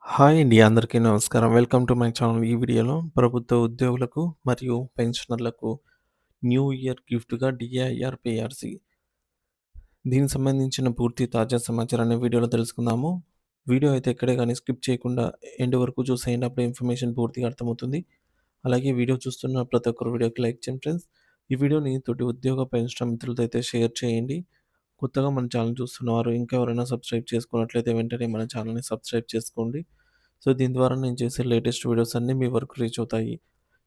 Hi అండి. అందరికీ నమస్కారం. Welcome to my channel. ఈ వీడియోలో ప్రభుత్వ ఉద్యోగులకు మరియు పెన్షనర్లకు న్యూ ఇయర్ గిఫ్ట్‌గా డీఏఐఆర్ పీఆర్సీ దీనికి సంబంధించిన పూర్తి తాజా సమాచారాన్ని వీడియోలో తెలుసుకుందాము. వీడియో అయితే ఎక్కడే గాని స్కిప్ చేయకుండా ఎండ్ వరకు చూసేయండి. అప్పుడే ఇన్ఫర్మేషన్ పూర్తిగా అర్థమవుతుంది. అలాగే వీడియో చూస్తున్న ప్రతి ఒక్కరు వీడియోకి లైక్ చేయండి ఫ్రెండ్స్. ఈ వీడియోని తోటి ఉద్యోగ పెన్షన్ మిత్రులతో అయితే షేర్ చేయండి. కొత్తగా మన ఛానల్ చూస్తున్నవారు ఇంకా ఎవరైనా సబ్స్క్రైబ్ చేసుకున్నట్లయితే వెంటనే మన ఛానల్‌ని సబ్స్క్రైబ్ చేసుకోండి. సో, దీని ద్వారా నేను చేసే లేటెస్ట్ వీడియోస్ అన్నీ మీ వరకు రీచ్ అవుతాయి.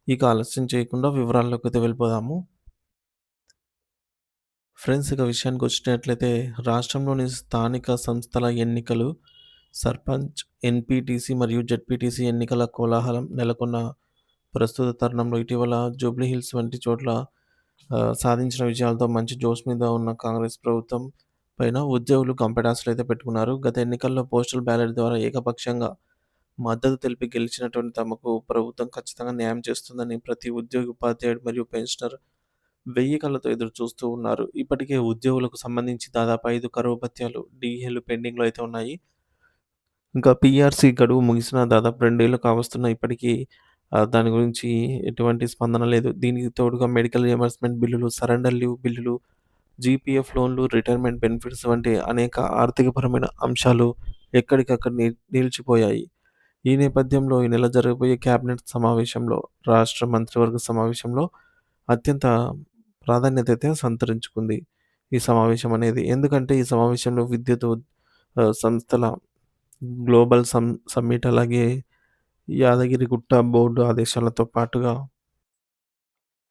ఇక ఆలస్యం చేయకుండా వివరాల్లోకైతే వెళ్ళిపోదాము. ఫ్రెండ్స్ ఇక విషయానికొచ్చినట్లయితే రాష్ట్రంలోని స్థానిక సంస్థల ఎన్నికలు, సర్పంచ్, ఎన్‌పీటీసీ మరియు జెడ్‌పీటీసీ ఎన్నికల కోలాహలం నెలకొన్న ప్రస్తుత తరుణంలో ఇటీవల జూబ్లీ హిల్స్ వంటి చోట్ల సాధించిన విజయాలతో మంచి జోష్ మీద ఉన్న కాంగ్రెస్ ప్రభుత్వం పైన ఉద్యోగులు కంపెడాసులైతే పెట్టుకున్నారు. గత ఎన్నికల్లో పోస్టల్ బ్యాలెట్ ద్వారా ఏకపక్షంగా మద్దతు తెలిపి గెలిచినటువంటి తమకు ప్రభుత్వం ఖచ్చితంగా న్యాయం చేస్తుందని ప్రతి ఉద్యోగి, ఉపాధ్యాయుడు మరియు పెన్షనర్ వెయ్యి కళ్ళతో ఎదురు చూస్తూ ఉన్నారు. ఇప్పటికే ఉద్యోగులకు సంబంధించి దాదాపు 5 కరువు భత్యాలు, డీఏలు పెండింగ్‌లో అయితే ఉన్నాయి. ఇంకా పీఆర్సీ గడువు ముగిసిన దాదాపు 2 ఏళ్లు కావస్తున్నా ఇప్పటికీ దాని గురించి ఎటువంటి స్పందన లేదు. దీనికి తోడుగా మెడికల్ రియంబర్స్‌మెంట్ బిల్లులు, సరెండర్ లీవ్ బిల్లులు, జీపీఎఫ్ లోన్లు, రిటైర్మెంట్ బెనిఫిట్స్ వంటి అనేక ఆర్థికపరమైన అంశాలు ఎక్కడికక్కడ నిలిచిపోయాయి. ఈ నేపథ్యంలో ఈ నెల జరగబోయే కేబినెట్ సమావేశంలో, రాష్ట్ర మంత్రివర్గ సమావేశంలో అత్యంత ప్రాధాన్యత అయితే సంతరించుకుంది. ఈ సమావేశం అనేది. ఎందుకంటే ఈ సమావేశంలో విద్యుత్ సంస్థల గ్లోబల్ సమ్మిట్ అలాగే యాదగిరిగుట్ట బోర్డు ఆదేశాలతో పాటుగా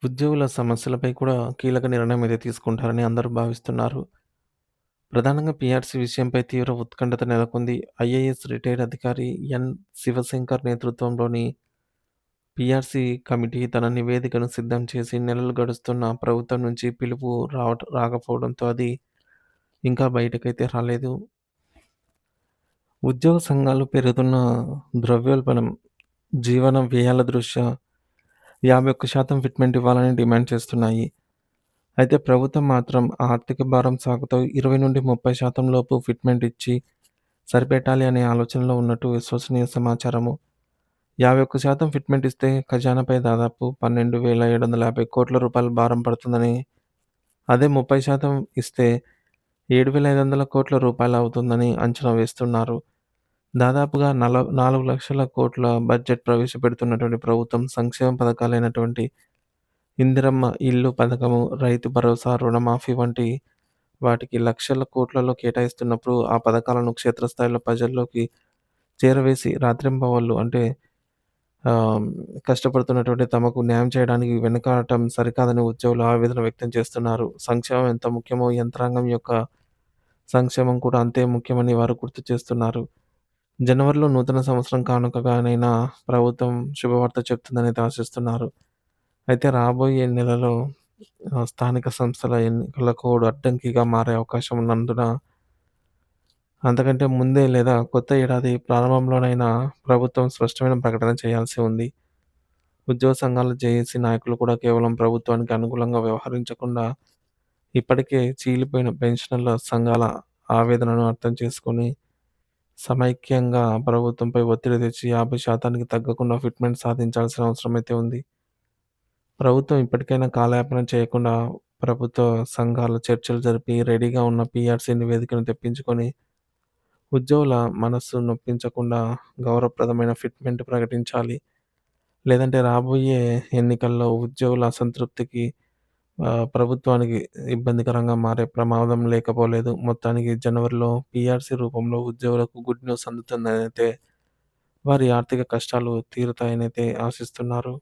ఉద్యోగుల సమస్యలపై కూడా కీలక నిర్ణయం అయితే తీసుకుంటారని అందరూ భావిస్తున్నారు. ప్రధానంగా పీఆర్సీ విషయంపై తీవ్ర ఉత్కంఠత నెలకొంది. ఐఏఎస్ రిటైర్డ్ అధికారి ఎన్. శివశంకర్ నేతృత్వంలోని పీఆర్సీ కమిటీ తన నివేదికను సిద్ధం చేసి నెలలు గడుస్తున్నా ప్రభుత్వం నుంచి పిలుపు రాకపోవడంతో అది ఇంకా బయటకైతే రాలేదు. ఉద్యోగ సంఘాలు పెరుగుతున్న ద్రవ్యోల్బణం, జీవన వ్యయాల దృష్ట్యా 51% ఫిట్‌మెంట్ ఇవ్వాలని డిమాండ్ చేస్తున్నాయి. అయితే ప్రభుత్వం మాత్రం ఆర్థిక భారం సాకుతో 20-30% లోపు ఫిట్‌మెంట్ ఇచ్చి సరిపెట్టాలి అనే ఆలోచనలో ఉన్నట్టు విశ్వసనీయ సమాచారము. 51% ఫిట్‌మెంట్ ఇస్తే ఖజానాపై దాదాపు 12,750 కోట్ల రూపాయల భారం పడుతుందని, అదే 30% ఇస్తే 7,500 కోట్ల రూపాయలు అవుతుందని అంచనా వేస్తున్నారు. దాదాపుగా 4,00,000 కోట్ల బడ్జెట్ ప్రవేశపెడుతున్నటువంటి ప్రభుత్వం సంక్షేమ పథకాలైనటువంటి ఇందిరమ్మ ఇల్లు పథకము, రైతు భరోసా, రుణమాఫీ వంటి వాటికి లక్షల కోట్లలో కేటాయిస్తున్నప్పుడు ఆ పథకాలను క్షేత్రస్థాయిలో ప్రజల్లోకి చేరవేసి రాత్రింబవళ్ళు అంటే ఆహ్, కష్టపడుతున్నటువంటి తమకు న్యాయం చేయడానికి వెనుకాడటం సరికాదని ఉద్యోగులు ఆవేదన వ్యక్తం చేస్తున్నారు. సంక్షేమం ఎంత ముఖ్యమో యంత్రాంగం యొక్క సంక్షేమం కూడా అంతే ముఖ్యమని వారు గుర్తు చేస్తున్నారు. జనవరిలో నూతన సంవత్సరం కానుకగానైనా ప్రభుత్వం శుభవార్త చెప్తుందనైతే ఆశిస్తున్నారు. అయితే రాబోయే నెలలో స్థానిక సంస్థల ఎన్నికల కోడ్ అడ్డంకిగా మారే అవకాశం ఉన్నందున అంతకంటే ముందే లేదా కొత్త ఏడాది ప్రారంభంలోనైనా ప్రభుత్వం స్పష్టమైన ప్రకటన చేయాల్సి ఉంది. ఉద్యోగ సంఘాల జేఏసీ నాయకులు కూడా కేవలం ప్రభుత్వానికి అనుకూలంగా వ్యవహరించకుండా ఇప్పటికే చీలిపోయిన పెన్షనర్ల సంఘాల ఆవేదనను అర్థం చేసుకొని సమైక్యంగా ప్రభుత్వంపై ఒత్తిడి తెచ్చి 50%కి తగ్గకుండా ఫిట్‌మెంట్ సాధించాల్సిన అవసరమైతే ఉంది. ప్రభుత్వం ఇప్పటికైనా కాలయాపన చేయకుండా ప్రభుత్వ సంఘాలు చర్చలు జరిపి రెడీగా ఉన్న పీఆర్సీ నివేదికను తెప్పించుకొని ఉద్యోగుల మనస్సు నొప్పించకుండా గౌరవప్రదమైన ఫిట్‌మెంట్ ప్రకటించాలి. లేదంటే రాబోయే ఎన్నికల్లో ఉద్యోగుల అసంతృప్తికి ప్రభుత్వానికి ఇబ్బందికరంగా మారే ప్రమాదం లేకపోలేదు. మొత్తానికి జనవరిలో పీఆర్సీ రూపంలో ఉద్యోగులకు గుడ్ న్యూస్ అందుతుందనైతే వారి ఆర్థిక కష్టాలు తీరుతాయనైతే ఆశిస్తున్నారు.